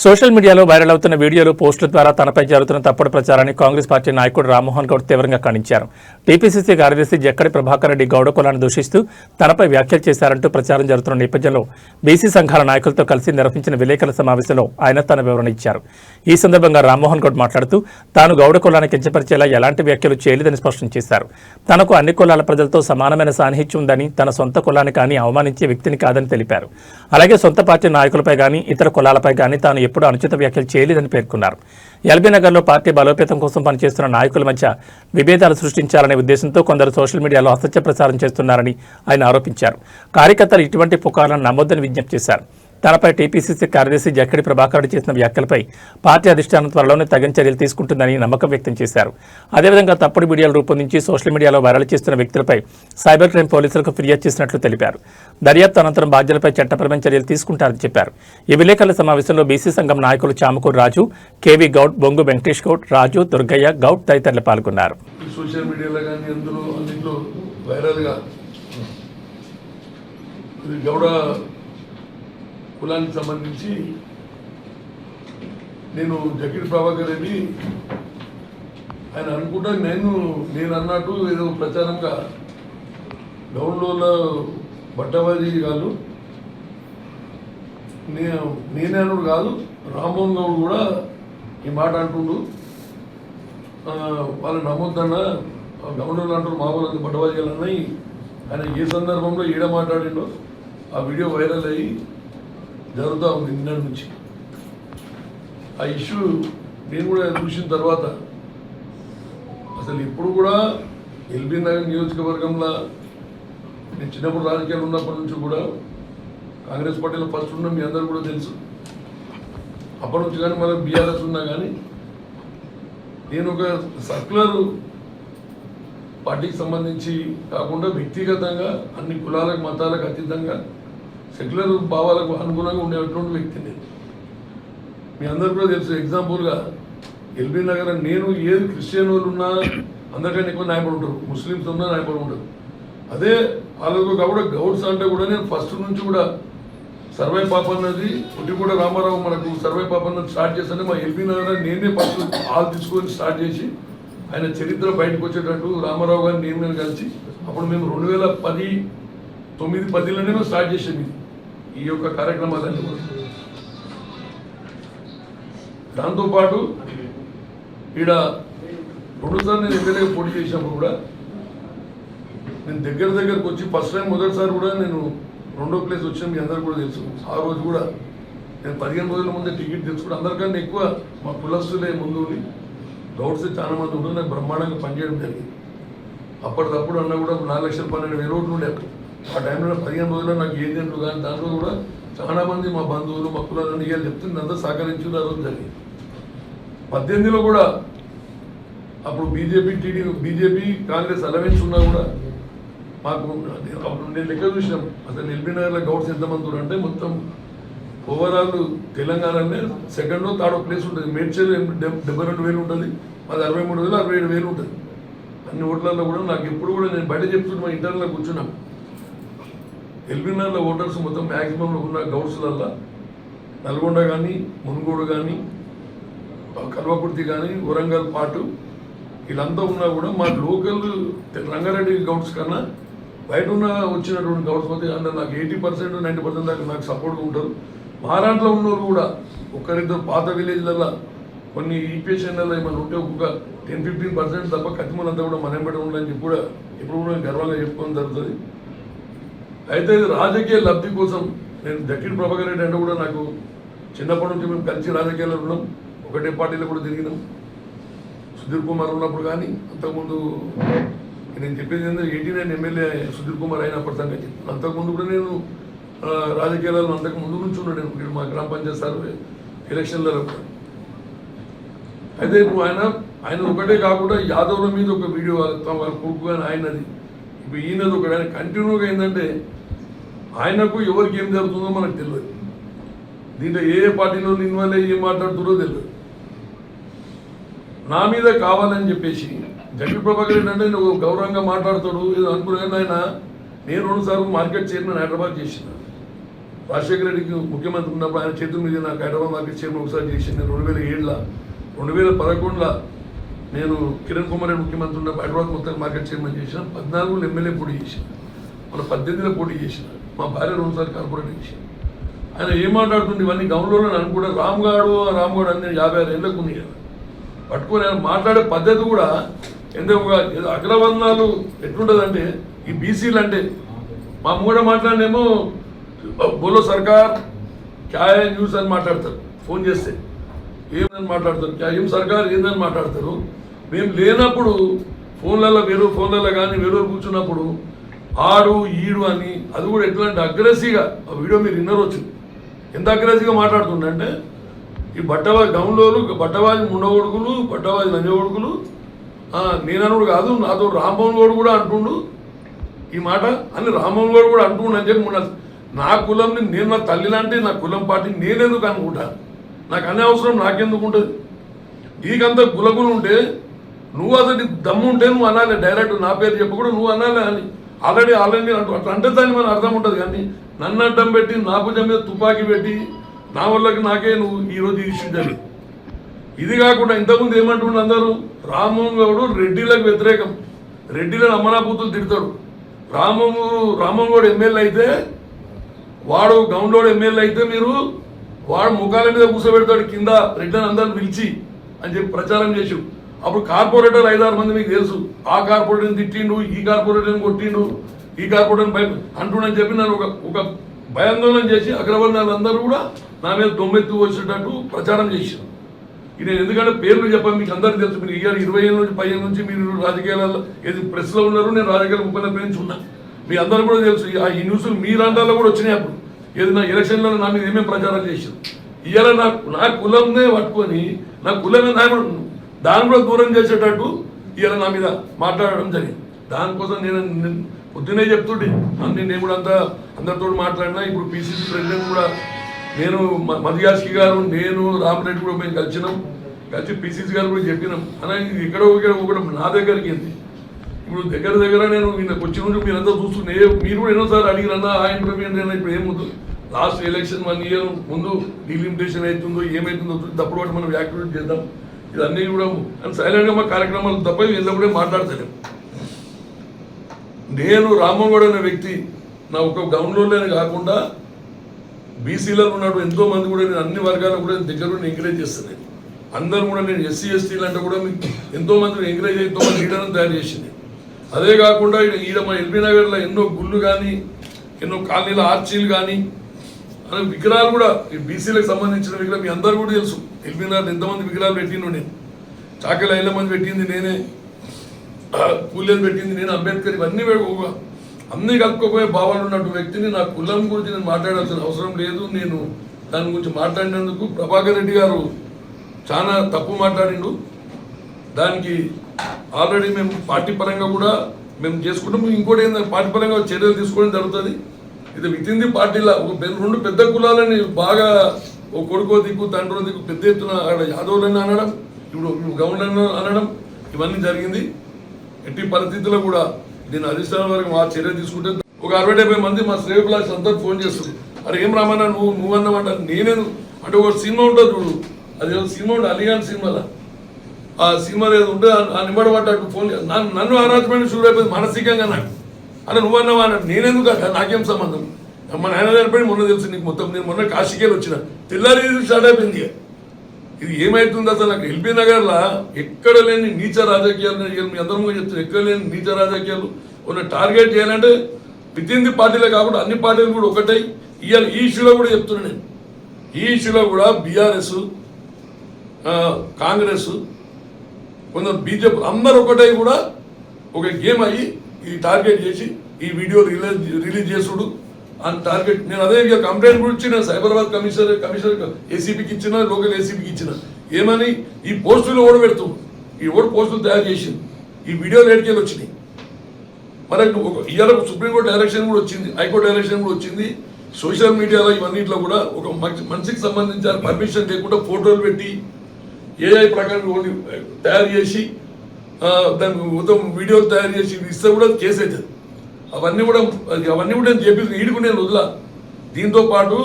Social మీడియాలో viral అవుతున్న వీడియోలు పోస్టుల ద్వారా తనపై జరుగుతున్న తప్పుడు ప్రచారాన్ని కాంగ్రెస్ పార్టీ నాయకుడు రామ్మోహన్ గౌడ్ తీవ్రంగా ఖండించారు. టీపీసీసీ కార్యదర్శి జక్కడి ప్రభాకర్ రెడ్డి గౌడ కులాన్ని దూషిస్తూ తనపై వ్యాఖ్యలు చేశారంటూ ప్రచారం జరుగుతున్న నేపథ్యంలో బీసీ సంఘాల నాయకులతో కలిసి నిర్వహించిన విలేకరుల సమావేశంలో ఆయన తన వివరణ ఇచ్చారు. ఈ సందర్భంగా రామ్మోహన్ గౌడ్ మాట్లాడుతూ తాను గౌడ కులాన్ని కించపరిచేలా ఎలాంటి వ్యాఖ్యలు చేయలేదని స్పష్టం చేశారు. తనకు అన్ని కులాల ప్రజలతో సమానమైన సాన్నిహిత్యం ఉందని, తన సొంత కులాన్ని కానీ అవమానించే వ్యక్తిని కాదని తెలిపారు. అలాగే సొంత పార్టీ నాయకులపై కానీ ఇతర కులాలపై కానీ తాను ఎప్పుడూ అనుచిత వ్యాఖ్యలు చేయలేదని పేర్కొన్నారు. ఎల్బీనగర్లో పార్టీ బలోపేతం కోసం పనిచేస్తున్న నాయకుల మధ్య విభేదాలు సృష్టించాలనే ఉద్దేశంతో కొందరు సోషల్ మీడియాలో అసత్య ప్రచారం చేస్తున్నారని ఆయన ఆరోపించారు. కార్యకర్తలు ఇటువంటి పుకార్లను నమ్మొద్దని విజ్ఞప్తి చేశారు. తనపై టీపీసీసీ కార్యదర్శి జక్కడి ప్రభాకర్ రెడ్డి చేసిన వ్యాఖ్యలపై పార్టీ అధిష్టానం త్వరలోనే తగిన చర్యలు తీసుకుంటుందని నమ్మకం వ్యక్తం చేశారు. అదేవిధంగా తప్పుడు వీడియోలు రూపొందించి సోషల్ మీడియాలో వైరల్ చేస్తున్న వ్యక్తులపై సైబర్ క్రైమ్ పోలీసులకు ఫిర్యాదు చేసినట్లు తెలిపారు. దర్యాప్తు అనంతరం బాధ్యులపై చట్టపరమైన చర్యలు తీసుకుంటారని చెప్పారు. ఈ విలేకరుల సమావేశంలో బీసీ సంఘం నాయకులు చామకూరు రాజు, కేవీ గౌడ్, బొంగు వెంకటేష్ గౌడ్, రాజు, దుర్గయ్య గౌడ్ తదితరులు పాల్గొన్నారు. సోషల్ మీడియాలో కానీ అందులో వైరల్గా గౌడ కులానికి సంబంధించి నేను జక్కడి ప్రభాకర్ రెడ్డి ఆయన అనుకుంటా నేను అన్నట్టు ఏదో ప్రచారంగా గౌడ్లో బట్టబాజీ కాదు, నేనే అనుడు కాదు, రామ్మోహన్ గౌడ్ కూడా ఈ మాట అంటుండు. వాళ్ళు నమ్మొద్దన్న గౌండర్లు అంటారు, మామూలు బట్టబాజీలు అన్నాయి. ఆయన ఏ సందర్భంలో ఈడ మాట్లాడిండో ఆ వీడియో వైరల్ అయ్యి జరుగుతూ ఉంది నిన్న నుంచి. ఆ ఇష్యూ నేను కూడా చూసిన తర్వాత అసలు ఇప్పుడు కూడా ఎల్బీనగర్ నియోజకవర్గంలో నేను చిన్నప్పుడు రాజకీయాలు ఉన్నప్పటి నుంచి కూడా కాంగ్రెస్ పార్టీలో ఫస్ట్ ఉన్న మీ అందరూ కూడా తెలుసు. అప్పటి నుంచి కానీ మళ్ళీ బీఆర్ఎస్ ఉన్నా కానీ నేను ఒక సర్క్యులర్ పార్టీకి సంబంధించి కాకుండా వ్యక్తిగతంగా అన్ని కులాలకు మతాలకు అతీతంగా సెక్యులర్ భావాలకు అనుగుణంగా ఉండేటువంటి వ్యక్తిని. మీ అందరూ కూడా తెలుసు. ఎగ్జాంపుల్గా ఎల్బీనగర్ నేను ఏది క్రిస్టియన్ వాళ్ళు ఉన్నా అందరికన్నా ఎక్కువ న్యాయపడి ఉంటారు, ముస్లిమ్స్ ఉన్నా న్యాయపడి ఉంటారు. అదే వాళ్ళకు కూడా గౌడ్స్ అంటే కూడా నేను ఫస్ట్ నుంచి కూడా సర్వే పాపన్నది పుట్టిగూడ రామారావు మనకు సర్వే పాపన్నది స్టార్ట్ చేస్తానే మా ఎల్బీనగర్ నేనే ఫస్ట్ ఆల్ తీసుకొని స్టార్ట్ చేసి ఆయన చరిత్ర బయటకు వచ్చేటట్టు రామారావు గారిని నేను కలిసి అప్పుడు మేము 2009-10లోనే స్టార్ట్ చేసేది ఈ యొక్క కార్యక్రమాలన్నీ కూడా. దాంతోపాటు ఈడ 2 సార్లు నేను ఎమ్మెల్యేగా పోటీ చేసినప్పుడు కూడా నేను దగ్గరకు వచ్చి ఫస్ట్ టైం మొదటిసారి కూడా నేను 2వ ప్లేస్ వచ్చిన మీ అందరూ కూడా తెలుసు. ఆ రోజు కూడా నేను 15 రోజుల ముందే టికెట్ తెచ్చుకుంటే అందరికన్నా ఎక్కువ మా కులస్తులే ముందు గౌడ్స్ చాలా మంది ఉంటే నాకు బ్రహ్మాండంగా పనిచేయడం జరిగింది. అప్పటికప్పుడు అన్న కూడా 4,12,000 ఓట్లు ఉండేవి. ఆ టైంలో 15 రోజుల్లో నాకు ఏజెంట్లు కానీ దాంట్లో కూడా చాలా మంది మా బంధువులు మా కులాలని ఇవాళ చెప్తుంది అంతా సహకరించింది. ఆ రోజు జరిగింది. 18లో కూడా అప్పుడు బీజేపీ కాంగ్రెస్ అలవెన్స్ ఉన్నా కూడా మాకు నేను లెక్క చూసినాం అసలు ఎల్బీనగర్లో గౌడ్స్ ఎంతమంది అంటే మొత్తం ఓవరాల్ తెలంగాణనే 2వ 3వ ప్లేస్ ఉంటుంది. మేడ్చల్ 72,000 ఉంటుంది, అది 63,000 67,000 ఉంటుంది. అన్ని ఓట్లలో కూడా నాకు ఎప్పుడు కూడా నేను బయట చెప్తున్నా మా ఇంటర్లో కూర్చున్నాం. ఎల్బీనగర్లో ఓటర్స్ మొత్తం మ్యాక్సిమంలో ఉన్న గౌడ్స్లల్లో నల్గొండ కానీ, మునుగోడు కానీ, కల్వకుర్తి కానీ, వరంగల్ పాటు వీళ్ళంతా ఉన్నా కూడా మా లోకల్ రంగారెడ్డి గౌడ్స్ కన్నా బయట ఉన్న వచ్చినటువంటి గౌడ్స్ పోతే అంటే నాకు 80% 90% దాకా నాకు సపోర్ట్గా ఉంటారు. మహారాష్ట్రలో ఉన్నోళ్ళు కూడా ఒకరిద్దరు పాత విలేజ్లలో కొన్ని ఈపీఎస్ఎన్లలో ఏమైనా ఉంటే ఒక 10-15% తప్ప కత్తిమూలంతా కూడా మన ఎంబడి ఉండాలని చెప్పి కూడా ఎప్పుడు కూడా గర్వంగా చెప్పుకోవడం జరుగుతుంది. అయితే రాజకీయ లబ్ధి కోసం నేను జక్కడి ప్రభాకర్ రెడ్డి అంటే కూడా నాకు చిన్నప్పటి నుంచి మేము కలిసి రాజకీయాల్లో ఉన్నాం, ఒకటే పార్టీలో కూడా తిరిగినాం. సుధీర్ కుమార్ ఉన్నప్పుడు కానీ అంతకుముందు నేను చెప్పేది ఏంటంటే 89 ఎమ్మెల్యే సుధీర్ కుమార్ అయినప్పటి సంగతి. అంతకుముందు కూడా నేను రాజకీయాలలో అంతకుముందు నుంచి ఉన్నాడు నేను మా గ్రామ పంచాయతీ సర్వే ఎలక్షన్లలో కూడా. అయితే ఇప్పుడు ఆయన ఒకటే కాకుండా యాదవ్ల మీద ఒక వీడియో వాళ్ళ కొడుకు కానీ ఆయనది ఇప్పుడు ఈయనది ఒకటి. ఆయన కంటిన్యూగా ఏంటంటే ఆయనకు ఎవరికి ఏం జరుగుతుందో మనకు తెలియదు. దీంట్లో ఏ పార్టీలో ఇన్వాల్వ్ అయ్యి ఏం మాట్లాడుతుందో తెలియదు. నా మీద కావాలని చెప్పేసి జక్కడి ప్రభాకర్ రెడ్డి అంటే నువ్వు గౌరవంగా మాట్లాడతాడు ఏదో అనుకున్నాను. ఆయన నేను 2 సార్లు మార్కెట్ చైర్మన్ హైదరాబాద్ చేసిన రాజశేఖర రెడ్డికి ముఖ్యమంత్రి ఉన్నప్పుడు ఆయన చేతుల మీద నాకు హైదరాబాద్ మార్కెట్ చైర్మన్ ఒకసారి చేసింది 2007లో. 2011లో నేను కిరణ్ కుమార్ రెడ్డి ముఖ్యమంత్రి ఉన్నప్పుడు హైదరాబాద్ మొత్తం మార్కెట్ చైర్మన్ చేసిన. 14 ఎమ్మెల్యే పోటీ చేసిన, మన 18లో పోటీ చేసిన, మా భార్య 2 సార్లు కార్పొరేట్ చేసిన. ఆయన ఏం మాట్లాడుతుంది ఇవన్నీ గౌన్లో నన్ను కూడా రామ్గాడు అని నేను 56 ఏళ్ళకు ఉంది కదా పట్టుకొని ఆయన మాట్లాడే పద్ధతి కూడా ఎందుకు అగ్రవర్ణాలు ఎట్లుంటుందంటే ఈ బీసీలు అంటే మా కూడా మాట్లాడినేమో బోలో సర్కార్ క్యా న్యూస్ అని మాట్లాడతారు, ఫోన్ చేస్తే ఏమని మాట్లాడతారు, క్యా ఏం సర్కార్ ఏందని మాట్లాడతారు. మేము లేనప్పుడు ఫోన్లలో ఫోన్లలో కానీ వేరే కూర్చున్నప్పుడు ఆడు ఈడు అని అది కూడా ఎట్లా అంటే అగ్రెసివ్గా ఆ వీడియో మీరు విన్నరొచ్చు. ఎంత అగ్రెసివ్గా మాట్లాడుతుండంటే ఈ బట్టవాజి గౌన్లోలు బట్టవాజి ముండగొడుకులు బట్టవాజి లంజగొడుకులు నేననుడు కాదు నాతో రామ్మోహన్ గౌడ్ కూడా అంటుండు ఈ మాట అని రామ్మోహన్ గౌడ్ కూడా అంటుండు అని చెప్పి నా కులంని నేను నా తల్లి లాంటి నా కులం పార్టీ నేనెందుకు అనుకుంటాను, నాకు అనే అవసరం నాకెందుకు ఉంటుంది. నీకంత గులగులు ఉంటే నువ్వు అసలు దమ్ము ఉంటే నువ్వు అనాలి, డైరెక్ట్ నా పేరు చెప్పకూడదు నువ్వు అనాలి అని ఆల్రెడీ అంటూ అట్లా అంటే దాన్ని మనం అర్థం ఉంటుంది. కానీ నన్ను అడ్డం పెట్టి నా భుజం మీద తుపాకీ పెట్టి నా వల్లకి నాకే నువ్వు ఈరోజు ఇష్యూ జరిగి ఇది కాకుండా ఇంతకుముందు ఏమంటుండే అందరూ రామ్మోహన్ గౌడ్ రెడ్డిలకు వ్యతిరేకం, రెడ్డిలను అమ్మనాపూతులు తిడతాడు. రామ్మోహన్ గౌడ్ ఎమ్మెల్యే అయితే వాడు గౌన్లోడ్ ఎమ్మెల్యే అయితే మీరు వాడు ముఖాల మీద కూర్చోబెడతాడు కింద రెడ్డిని అందరిని పిలిచి అని చెప్పి ప్రచారం చేసి అప్పుడు కార్పొరేటర్ 5-6 మంది మీకు తెలుసు. ఆ కార్పొరేటర్ని తిట్టిండు, ఈ కార్పొరేటర్ని కొట్టిండు, ఈ కార్పొరేటర్ని భయం అంటుండని చెప్పి నన్ను ఒక భయాందోళన చేసి అగ్రవర్ణాలందరూ కూడా నా మీద దొమ్మెత్తు వచ్చేటట్టు ప్రచారం చేశారు. ఇది ఎందుకంటే పేర్లు చెప్పాను మీకు అందరికీ తెలుసు. మీరు 20 ఏళ్ళ నుంచి 10 ఏళ్ళ నుంచి మీరు రాజకీయాలలో ఏది ప్రెస్లో ఉన్నారు, నేను రాజకీయాలు 30 నుంచి ఉన్నా. మీ అందరూ కూడా తెలుసు ఈ న్యూస్లు మీ రాష్ట్రాల్లో కూడా వచ్చినాయి. అప్పుడు ఏదైనా ఎలక్షన్లలో నా మీద ఏమేమి ప్రచారం చేశారు. ఇవాళ నా కులంనే పట్టుకొని నా కులమే దాన్ని కూడా దూరం చేసేటట్టు ఇవాళ నా మీద మాట్లాడడం జరిగింది. దానికోసం నేను పొద్దునే చెప్తుండే నేను కూడా అందరితో మాట్లాడినా. ఇప్పుడు పిసిసి ప్రెసిడెంట్ కూడా నేను మధుయాష్కి గారు నేను రామరెడ్డి కూడా మేము కలిసి పిసిసి గారు కూడా చెప్పినాం అలా ఇక్కడ ఒకటి నా దగ్గరికి ఏంది ఇప్పుడు దగ్గర నేను వచ్చిన నుండి మీరంతా చూస్తుండే మీరు కూడా ఎన్నోసార్లు అడిగిరన్నా ఆయన కూడా ఇప్పుడు ఏముంది లాస్ట్ ఎలక్షన్ 1 year ముందు డీలిమిటేషన్ అవుతుందో ఏమవుతుందో తప్పుడు వాటి మనం యాక్టివేట్ చేద్దాం. ఇదన్నీ కూడా సైలెంట్గా మా కార్యక్రమాలు తప్ప వీళ్ళ కూడా మాట్లాడతాను. నేను రామ్మోహన్ గౌడ్ అనే వ్యక్తి నా ఒక గౌన్లోనే కాకుండా బీసీలలో ఉన్నట్టు ఎంతో మంది కూడా నేను అన్ని వర్గాలకు కూడా దగ్గర ఎంకరేజ్ చేస్తాను. అందరూ కూడా నేను SC STలు అంటే కూడా మీకు ఎంతో మందిని ఎంకరేజ్ ఎంతో మంది లీడర్ని తయారు చేసింది. అదే కాకుండా ఈడ మా ఎల్బీ నగర్లో ఎన్నో గుళ్ళు కానీ ఎన్నో కాలనీల ఆర్చీలు కానీ అనే విగ్రహాలు కూడా ఈ బీసీలకు సంబంధించిన విగ్రహం మీ అందరూ కూడా తెలుసు. ఎల్బీ నగర్ ఎంతమంది విగ్రహాలు పెట్టిండు నేను, చాకలి 5 మంది పెట్టింది నేనే, పూలేలు పెట్టింది నేను, అంబేద్కర్ ఇవన్నీ అన్నీ కలుపుకోపోయే భావాలు ఉన్నట్టు వ్యక్తిని నా కులం గురించి నేను మాట్లాడాల్సిన అవసరం లేదు. నేను దాని గురించి మాట్లాడినందుకు ప్రభాకర్ రెడ్డి గారు చాలా తప్పు మాట్లాడిండు. దానికి ఆల్రెడీ మేము పార్టీ పరంగా కూడా మేము చేసుకుంటాం. ఇంకోటి ఏంటంటే పార్టీ పరంగా చర్యలు తీసుకోవడం జరుగుతుంది. ఇది వితింది పార్టీలో ఒక 2 పెద్ద కులాలని బాగా ఒక కొడుకో దిక్కు తండ్రో దిక్కు పెద్ద ఎత్తున అక్కడ యాదవులని అనడం, ఇప్పుడు గౌన్లను అనడం ఇవన్నీ జరిగింది. ఎట్టి పరిస్థితుల్లో కూడా దీని అధిష్టానం వరకు మా చర్య తీసుకుంటే ఒక 60-70 మంది మా శ్రేయభిలాష్ అందరూ ఫోన్ చేస్తారు. అరే ఏం రామన్నా నువ్వు అన్నామంటారు నేనేను అంటే ఒక సినిమా ఉంటుంది చూడు, అది సినిమా ఉంటుంది అలిగాన్ సినిమాలో, ఆ సినిమాలో ఏదో ఉంటే ఆ నిమ్మడబడ్డట్టు ఫోన్ నన్ను అరాచమైన షూర్ అయిపోయింది మానసికంగా నాకు. అంటే నువ్వు అన్నావా అన్నట్టు నేనెందుకు నాకేం సంబంధం, మా నాయన చనిపోయి మొన్న తెలుసు నీకు మొత్తం. నేను మొన్న కాశీకేలు వచ్చిన తెల్లారి స్టార్ట్ అయిపోయింది. ఇది ఏమైతుంది అసలు నాకు ఎల్బీ నగర్లో ఎక్కడ లేని నీచ రాజకీయాలు మీ అందరం చెప్తాను. ఎక్కడ లేని నీచ రాజకీయాలు ఉన్న టార్గెట్ చేయాలంటే వితిన్ ది పార్టీలే కాకుండా అన్ని పార్టీలు కూడా ఒకటై ఇవాళ ఈ ఇష్యూలో కూడా చెప్తున్నాను నేను. ఈ ఇష్యూలో కూడా బీఆర్ఎస్ కాంగ్రెస్ కొందరు బీజేపీ అందరు ఒకటై కూడా ఒక గేమ్ అయ్యి ఈ టార్గెట్ చేసి ఈ వీడియో రిలీజ్ చేసుడు అని టార్గెట్. నేను అదే కంప్లైంట్ కూడా ఇచ్చిన సైబరాబాద్ కమిషనర్ ఏసీపీకి ఇచ్చిన, లోకల్ ఏసీపీకి ఇచ్చిన. ఏమని ఈ పోస్టులు ఓడబెడుతూ ఈ పోస్టులు తయారు చేసింది ఈ వీడియోలు ఏడికేలు వచ్చినాయి. మనకు ఇవాళ సుప్రీంకోర్టు డైరెక్షన్ కూడా వచ్చింది, హైకోర్టు డైరెక్షన్ కూడా వచ్చింది. సోషల్ మీడియాలో ఇవన్నిట్లో కూడా ఒక మనిషికి సంబంధించిన పర్మిషన్ లేకుండా ఫోటోలు పెట్టి ఏఐ ప్రకారం తయారు చేసి దాని మొత్తం వీడియోలు తయారు చేసి ఇస్తే కూడా కేసు అవుతుంది. అవన్నీ కూడా నేను చెప్పి ఈడుకు నేను వదిలా. దీంతో పాటు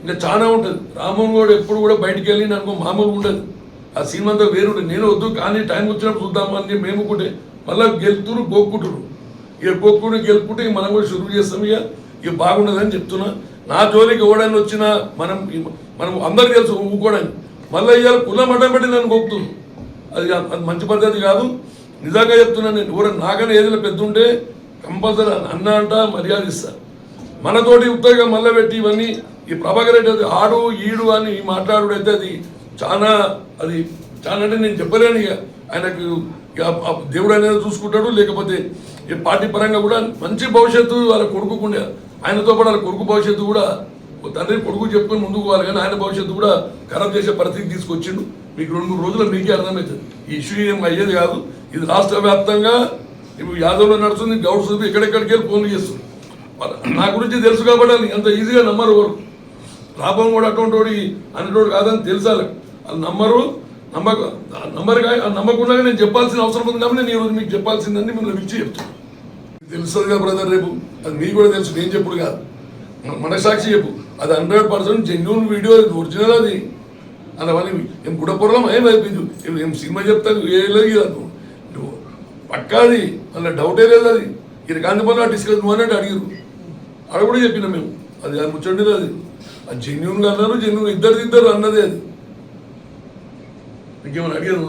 ఇంకా చాలా ఉంటుంది. రామ్మోహన్ గౌడ్ ఎప్పుడు కూడా బయటికి వెళ్ళి నాకు మామూలుగా ఉండదు. ఆ సినిమా అంతా వేరుంటుంది. నేను వద్దు కానీ టైం వచ్చినప్పుడు చూద్దాము అని మేము కూడా మళ్ళీ గెలుతురు గోక్కుంటారు. ఇక గోక్కుని గెలుపుకుంటే ఇక మనం కూడా షురువు చేస్తాం. ఇక బాగుండదని చెప్తున్నా. నా జోలికి ఎవడని వచ్చినా మనం అందరికీ తెలుసు ఊకోవడానికి. మళ్ళీ ఇవాళ కులం అడ్డం పెట్టి నన్ను గోపుతుంది. అది మంచి పద్ధతి కాదు. నిజంగా చెప్తున్నాను. నేను ఎవరైనా నాకన్నా ఏదైనా పెద్ద ఉంటే కంపల్సరీ అన్న అంట మర్యాద ఇస్తా. మనతోటి ఉత్తగా మళ్ళీ పెట్టి ఇవన్నీ ఈ ప్రభాకర్ రెడ్డి అది ఆడు ఈడు అని మాట్లాడు అయితే అది చాలా అంటే నేను చెప్పలేను. ఇక ఆయనకు దేవుడు అనేది చూసుకుంటాడు. లేకపోతే ఈ పార్టీ పరంగా కూడా మంచి భవిష్యత్తు వాళ్ళ కొడుకుండే. ఆయనతో పాటు వాళ్ళ కొడుకు భవిష్యత్తు కూడా తండ్రి కొడుకు చెప్పుకొని ముందుకు పోవాలి. కానీ ఆయన భవిష్యత్తు కూడా ఖరాబ్ చేసే పరిస్థితి తీసుకొచ్చిండు. మీకు 2-3 రోజుల్లో మీకే అర్థమవుతుంది. ఈ ఇష్యూ ఏం అయ్యేది కాదు. ఇది రాష్ట్ర వ్యాప్తంగా ఇప్పుడు యాదవ్లో నడుస్తుంది. గౌడ్స్ ఎక్కడెక్కడికి వెళ్ళి ఫోన్లు చేస్తుంది. నా గురించి తెలుసు కాబట్టి అంత ఈజీగా నమ్మరు ఎవరు. లాభం కూడా అటువంటి అనేటోడు కాదని తెలుసాలి. వాళ్ళు నమ్మకుండా నేను చెప్పాల్సిన అవసరం ఉంది కాబట్టి నేను ఈరోజు మీకు చెప్పాల్సిందని మిమ్మల్ని పిలిచి చెప్తాను. తెలుస్తుంది కదా బ్రదర్. రేపు అది మీకు కూడా తెలుసు. నేను చెప్పుడు కాదు, మనసాక్షి చెప్పు. అది 100% జెన్యూన్ వీడియో, ఒరిజినల్. అది అందువల్ల ఏం గుడపొరలం ఏమైపోయింది. ఏం సినిమా చెప్తాను ఏ లేదు పక్కాది. అందులో డౌటే లేదు. అది ఇది గాంధీపల్లి డిస్కస్ నువ్వు అన్నట్టు అడిగారు. అక్కడ కూడా చెప్పినాం మేము. అది ముచ్చండి. అది జెన్యూన్గా అన్నారు. జెన్యూన్ ఇద్దరు అన్నదే. అది ఇంకేమైనా అడిగారు.